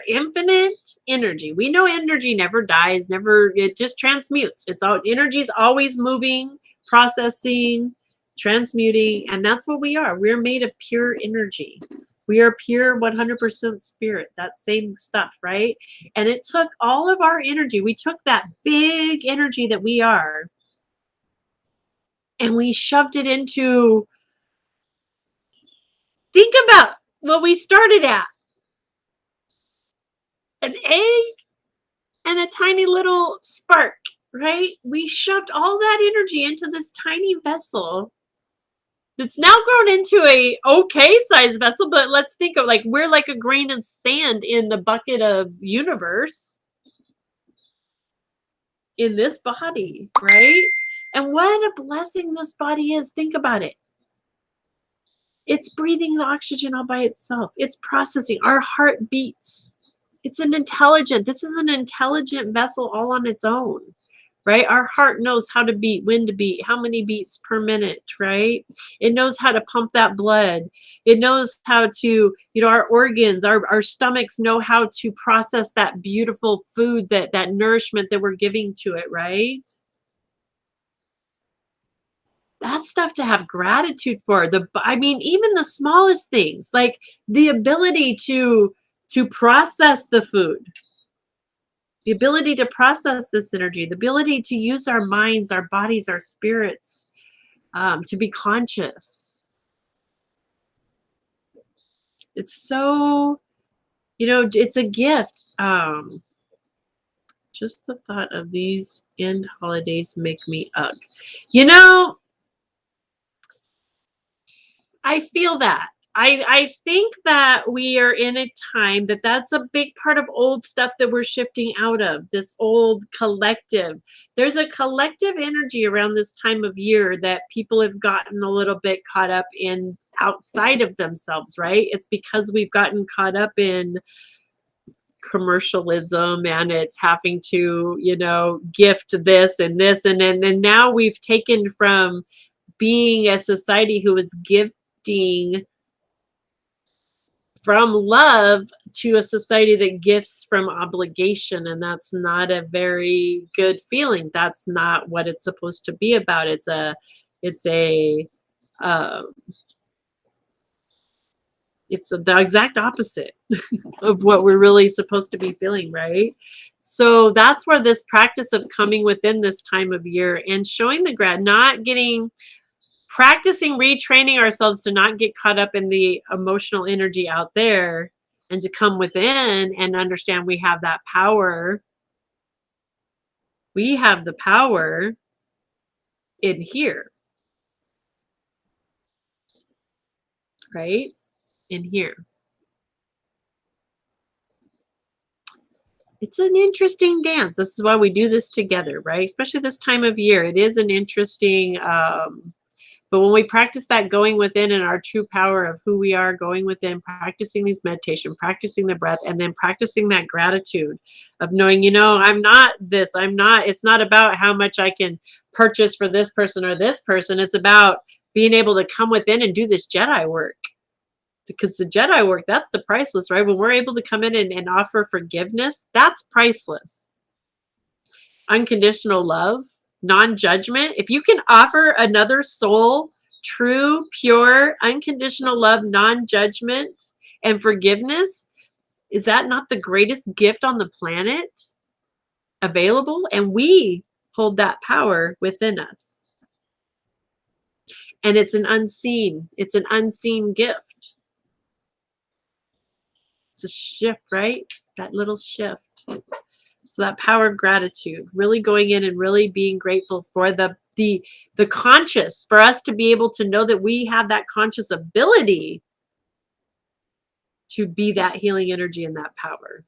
infinite energy. We know energy never dies, it just transmutes. It's all, energy is always moving, processing, transmuting, and that's what we are. We're made of pure energy. We are pure 100% spirit, that same stuff, right? And it took all of our energy. We took that big energy that we are and we shoved it into, think about what we started at, an egg and a tiny little spark, right? We shoved all that energy into this tiny vessel that's now grown into a okay sized vessel, but let's think of, like, we're like a grain of sand in the bucket of universe in this body, right? And what a blessing this body is. Think about it. It's breathing the oxygen all by itself. It's processing. Our heart beats. It's this is an intelligent vessel all on its own, right? Our heart knows how to beat, when to beat, how many beats per minute, right? It knows how to pump that blood. It knows how to, our organs, our stomachs know how to process that beautiful food, that nourishment that we're giving to it, right? That's stuff to have gratitude for. Even the smallest things, like the ability to process the food, the ability to process this energy, the ability to use our minds, our bodies, our spirits, to be conscious. It's so, it's a gift. Just the thought of these end holidays make me ugh. I feel that. I think that we are in a time that's a big part of old stuff that we're shifting out of, this old collective. There's a collective energy around this time of year that people have gotten a little bit caught up in outside of themselves, right? It's because we've gotten caught up in commercialism, and it's having to, gift this and this. And now we've taken from being a society who is gifting from love to a society that gifts from obligation, and that's not a very good feeling. That's not what it's supposed to be about. It's the exact opposite of what we're really supposed to be feeling, right? So that's where this practice of coming within this time of year and showing the practicing retraining ourselves to not get caught up in the emotional energy out there, and to come within and understand we have that power. We have the power in here, right? In here. It's an interesting dance. This is why we do this together, right? Especially this time of year. It is an interesting, but when we practice that going within and our true power of who we are, going within, practicing these meditation, practicing the breath, and then practicing that gratitude of knowing, I'm not this, it's not about how much I can purchase for this person or this person. It's about being able to come within and do this Jedi work. Because the Jedi work, that's the priceless, right? When we're able to come in and offer forgiveness, that's priceless. Unconditional love, non-judgment. If you can offer another soul true, pure, unconditional love, non-judgment, and forgiveness, is that not the greatest gift on the planet available? And we hold that power within us. And it's an unseen gift. It's a shift, right? That little shift. So that power of gratitude, really going in and really being grateful for the conscious, for us to be able to know that we have that conscious ability to be that healing energy and that power.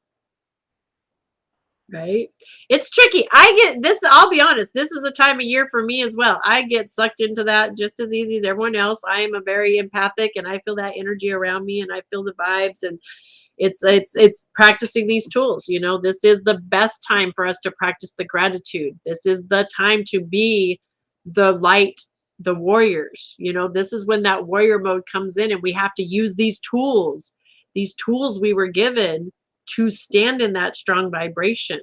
Right? It's tricky. I get this, I'll be honest, this is a time of year for me as well. I get sucked into that just as easy as everyone else. I am a very empathic, and I feel that energy around me, and I feel the vibes, and it's practicing these tools. This is the best time for us to practice the gratitude. This is the time to be the light, the warriors. This is when that warrior mode comes in, and we have to use these tools we were given to stand in that strong vibration,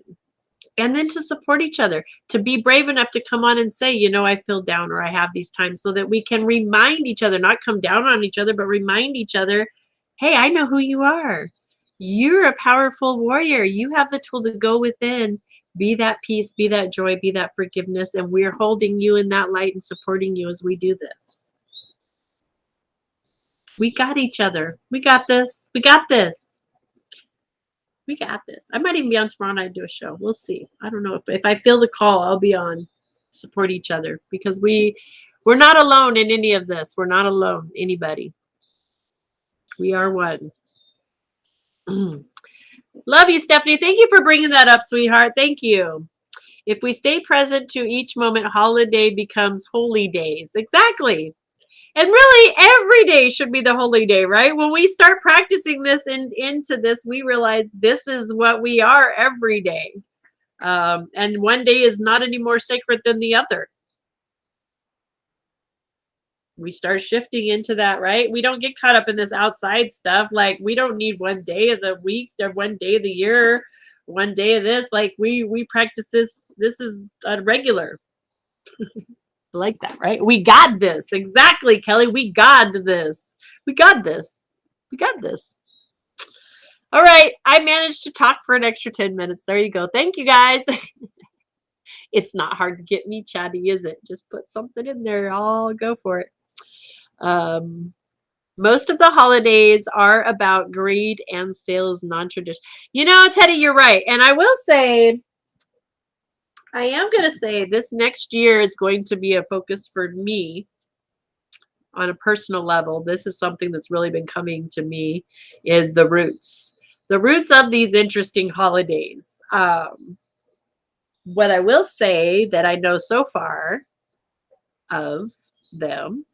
and then to support each other, to be brave enough to come on and say, I feel down, or I have these times, so that we can remind each other, not come down on each other, but remind each other, hey, I know who you are. You're a powerful warrior. You have the tool to go within, be that peace, be that joy, be that forgiveness. And we're holding you in that light and supporting you as we do this. We got each other. We got this. We got this. We got this. I might even be on tomorrow night to do a show. We'll see. I don't know. If I feel the call, I'll be on. Support each other, because we're not alone in any of this. We're not alone. Anybody. We are one. Love you, Stephanie. Thank you for bringing that up, sweetheart. Thank you. If we stay present to each moment, holiday becomes holy days. Exactly. And really, every day should be the holy day, right? When we start practicing this and into this, we realize this is what we are every day. And one day is not any more sacred than the other. We start shifting into that, right? We don't get caught up in this outside stuff. Like, we don't need one day of the week or one day of the year, one day of this. Like, we practice this. This is a regular. I like that, right? We got this. Exactly, Kelly. We got this. We got this. We got this. All right. I managed to talk for an extra 10 minutes. There you go. Thank you, guys. It's not hard to get me chatty, is it? Just put something in there. I'll go for it. Most of the holidays are about greed and sales non-tradition. You know, Teddy, you're right. And I will say, I am going to say this next year is going to be a focus for me on a personal level. This is something that's really been coming to me, is the roots of these interesting holidays. What I will say that I know so far of them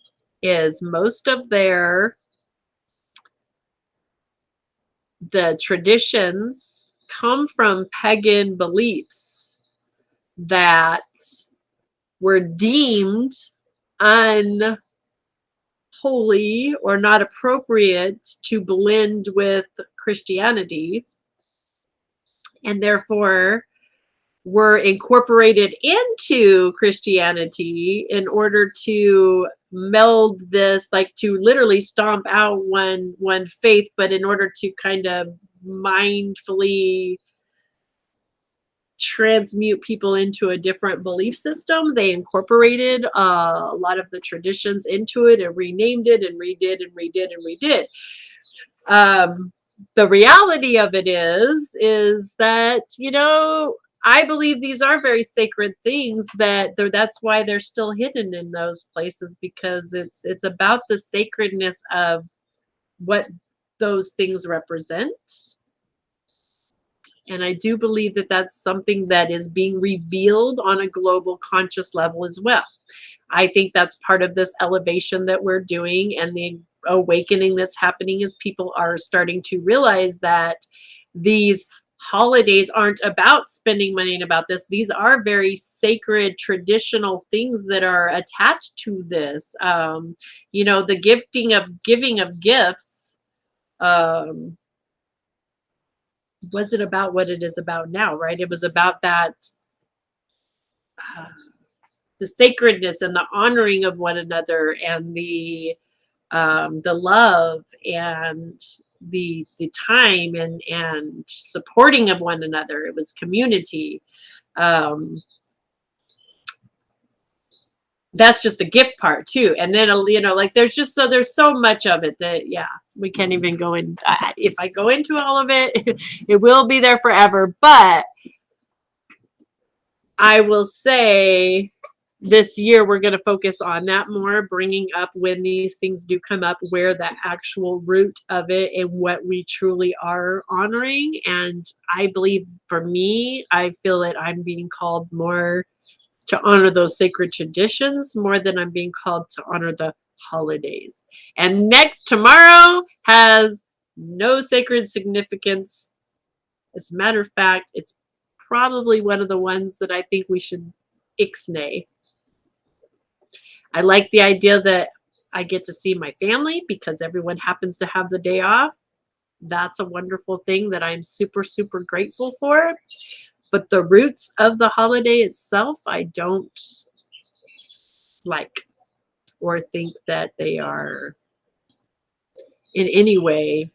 is most of the traditions come from pagan beliefs that were deemed unholy or not appropriate to blend with Christianity, and therefore were incorporated into Christianity in order to meld this, like to literally stomp out one faith, but in order to kind of mindfully transmute people into a different belief system, they incorporated a lot of the traditions into it and renamed it and redid and redid and redid. The reality of it is that, you know, I believe these are very sacred things, that's why they're still hidden in those places, because it's about the sacredness of what those things represent. And I do believe that that's something that is being revealed on a global conscious level as well. I think that's part of this elevation that we're doing and the awakening that's happening, as people are starting to realize that these holidays aren't about spending money and about this. These are very sacred, traditional things that are attached to this. You know, the giving of gifts wasn't about what it is about now, right? It was about that the sacredness and the honoring of one another, and the love and the time and supporting of one another. It was community. That's just the gift part too. And then, you know, like there's so much of it that, yeah, we can't even go in. If I go into all of it, it will be there forever. But I will say this year we're going to focus on that more, bringing up when these things do come up, where the actual root of it and what we truly are honoring. And I believe, for me, I feel that I'm being called more to honor those sacred traditions more than I'm being called to honor the holidays. And tomorrow has no sacred significance. As a matter of fact, it's probably one of the ones that I think we should ixnay. I like the idea that I get to see my family because everyone happens to have the day off. That's a wonderful thing that I'm super, super grateful for. But the roots of the holiday itself, I don't like or think that they are in any way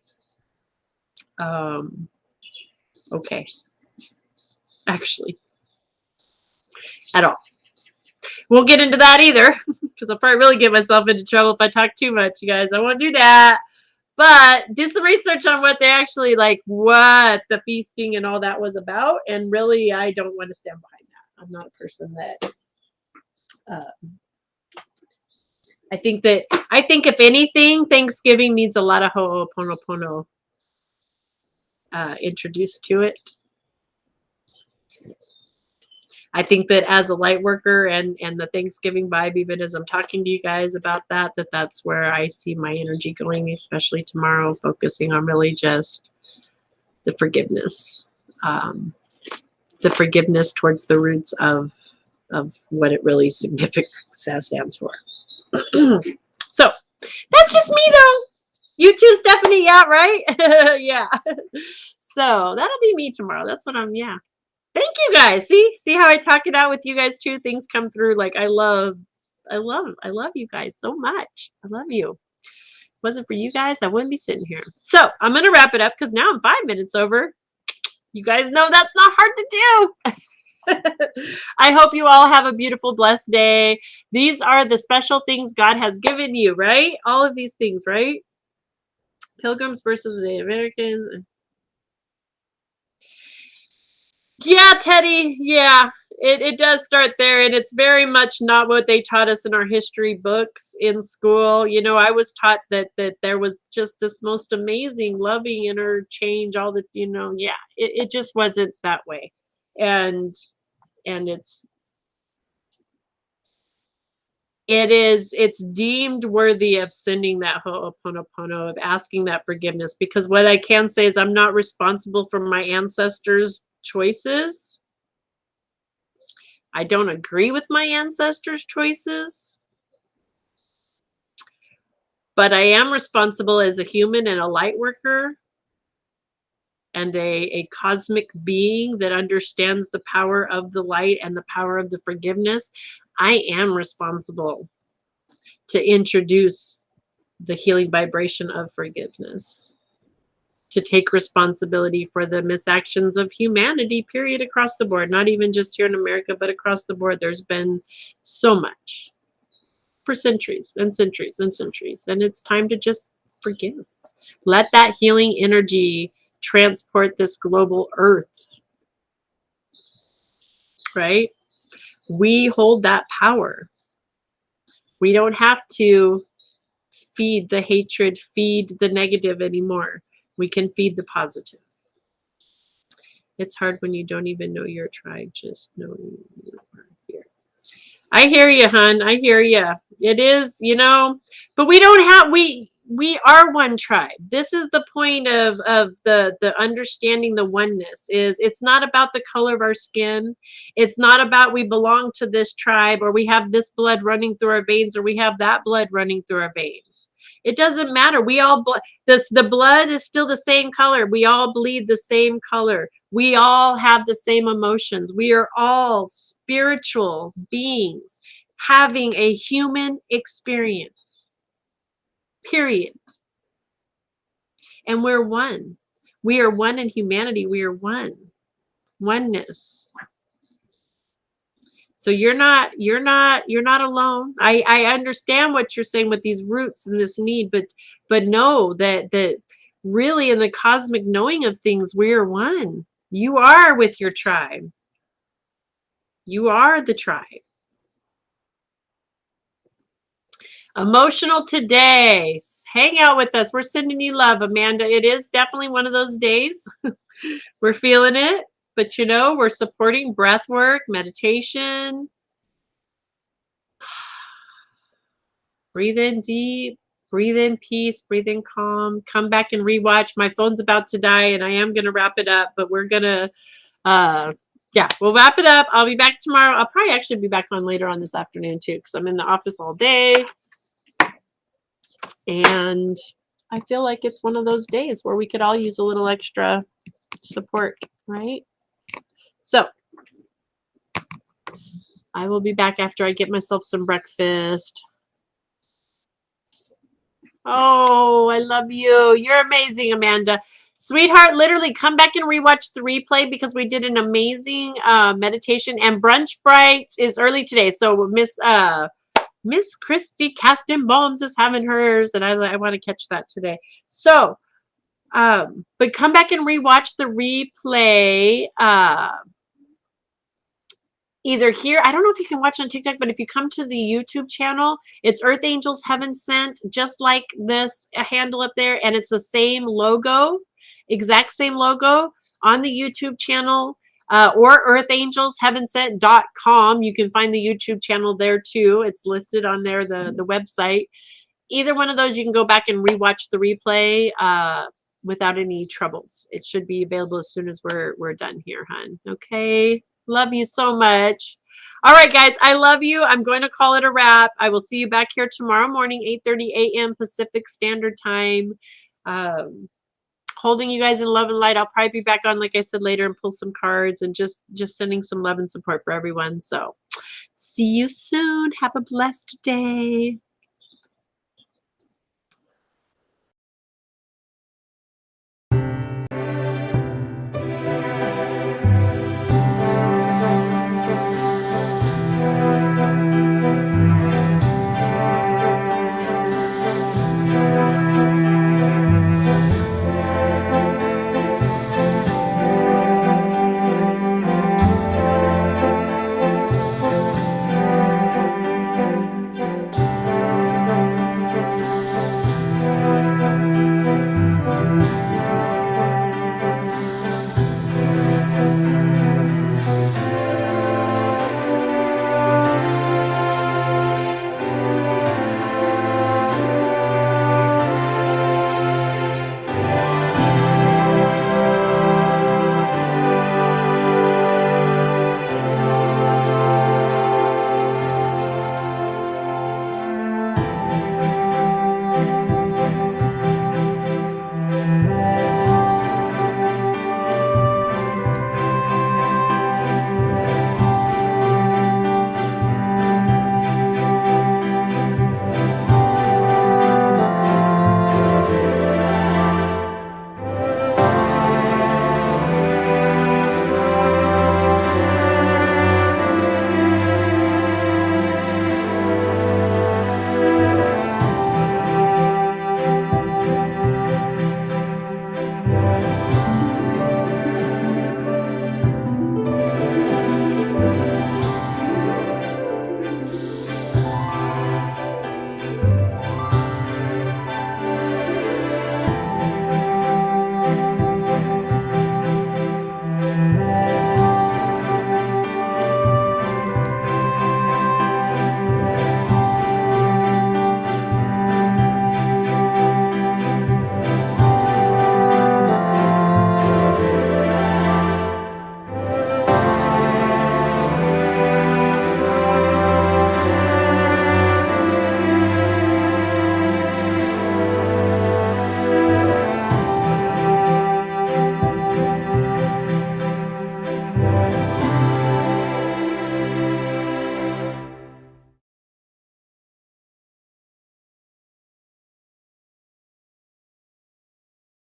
okay, actually, at all. Won't get into that either, because I'll probably really get myself into trouble if I talk too much, you guys. I won't do that. But do some research on what they actually, like, what the feasting and all that was about. And really, I don't want to stand behind that. I'm not a person that I think if anything, Thanksgiving needs a lot of ho'oponopono introduced to it. I think that as a light worker and the Thanksgiving vibe, even as I'm talking to you guys about that, that's where I see my energy going, especially tomorrow, focusing on really just the forgiveness, towards the roots of what it really significantly stands for. So that's just me though. You too, Stephanie. Yeah, right? Yeah. So that'll be me tomorrow. That's what I'm, yeah. Thank you guys. See how I talk it out with you guys too? Things come through. Like I love you guys so much. I love you. If it wasn't for you guys, I wouldn't be sitting here. So I'm going to wrap it up because now I'm 5 minutes over. You guys know that's not hard to do. I hope you all have a beautiful, blessed day. These are the special things God has given you, right? All of these things, right? Pilgrims versus the Native Americans. Yeah, Teddy. Yeah, it does start there. And it's very much not what they taught us in our history books in school. You know, I was taught that there was just this most amazing, loving interchange, all the, you know, yeah, it just wasn't that way. And it's deemed worthy of sending that ho'oponopono, of asking that forgiveness, because what I can say is I'm not responsible for my ancestors' choices. I don't agree with my ancestors' choices, but I am responsible as a human and a light worker and a cosmic being that understands the power of the light and the power of the forgiveness. I am responsible to introduce the healing vibration of forgiveness, to take responsibility for the misactions of humanity, period, across the board, not even just here in America, but across the board. There's been so much for centuries and centuries and centuries, and it's time to just forgive. Let that healing energy transport this global earth, right? We hold that power. We don't have to feed the hatred, feed the negative anymore. We can feed the positive. It's hard when you don't even know your tribe, just knowing you are here. I hear you, hon. I hear you. It is, you know, but we don't have, we are one tribe. This is the point of the understanding the oneness is it's not about the color of our skin. It's not about we belong to this tribe or we have this blood running through our veins or we have that blood running through our veins. It doesn't matter. We all, the blood is still the same color. We all bleed the same color. We all have the same emotions. We are all spiritual beings having a human experience, period. And we're one. We are one in humanity. We are one. Oneness. So you're not alone. I understand what you're saying with these roots and this need, but know that really in the cosmic knowing of things, we are one. You are with your tribe. You are the tribe. Emotional today. Hang out with us. We're sending you love, Amanda. It is definitely one of those days. We're feeling it. But, you know, we're supporting breath work, meditation. Breathe in deep. Breathe in peace. Breathe in calm. Come back and rewatch. My phone's about to die, and I am going to wrap it up. But we're going to, yeah, we'll wrap it up. I'll be back tomorrow. I'll probably actually be back on later on this afternoon, too, because I'm in the office all day. And I feel like it's one of those days where we could all use a little extra support, right? So I will be back after I get myself some breakfast. Oh, I love you. You're amazing, Amanda. Sweetheart, literally come back and rewatch the replay because we did an amazing meditation. And Brunch Brights is early today. So Miss Christy Caston Bombs is having hers, and I want to catch that today. So, but come back and rewatch the replay. Either here, I don't know if you can watch on TikTok, but if you come to the YouTube channel, it's Earth Angels Heaven Sent, just like this handle up there, and it's the same logo, exact same logo on the YouTube channel. or earthangelsheavensent.com. You can find the YouTube channel there too. It's listed on there, the website. Either one of those, you can go back and rewatch the replay without any troubles. It should be available as soon as we're done here, hon. Okay. Love you so much. All right, guys, I love you. I'm going to call it a wrap. I will see you back here tomorrow morning, 8:30 a.m. Pacific Standard Time. Holding you guys in love and light. I'll probably be back on, like I said, later and pull some cards and just sending some love and support for everyone. So see you soon. Have a blessed day.